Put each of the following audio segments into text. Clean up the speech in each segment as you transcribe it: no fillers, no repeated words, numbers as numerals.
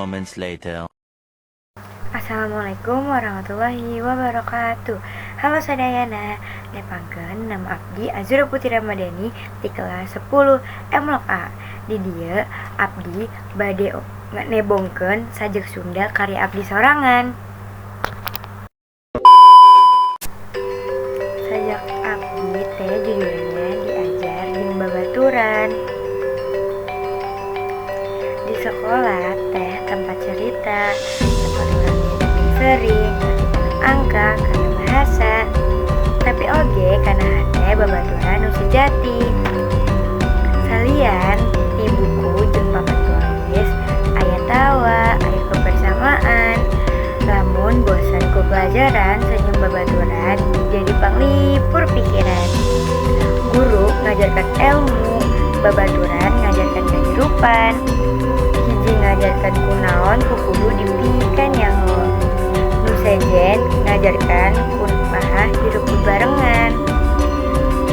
moments later. Assalamualaikum warahmatullahi wabarakatuh. Halo sadayana, nepangkeun nama abdi Azura Putri Ramadhani di kelas 10 Emlok A. Di dieu abdi bade nebongkeun sajak Sunda karya abdi sorangan. Sajak abdi teh judulnya diajar jeung babaturan. Di sekolah teh tempat cerita, tempat orang sering angka karena bahasa, tapi oge karena hate babaturan nu sejati. Salian di buku jeung papan tulis aya tawa, aya kebersamaan. Lamun bosan ku pelajaran senyum babaturan jadi panglipur pikiran. Guru ngajarkan ilmu, babaturan ngajarkan kehidupan. Hiji ngajarkan kunaon ku kudu dipikeun yang nu sejen ngajarkan kumaha hirup bebarengan.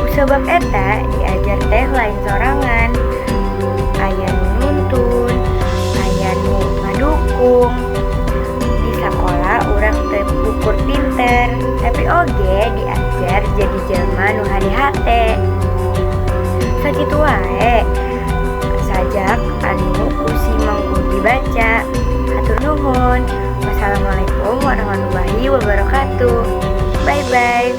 Usebab eta diajar teh lain sorangan. Aya nu nuntun, aya nu ngadukung. Di sakola urang teu ukur pinter, tapi oge diajar jadi jelema nu hati-hati. Sakitu wae sajak anu usimang dibaca. Hatur nuhun. Wassalamualaikum warahmatullahi wabarakatuh. Bye bye.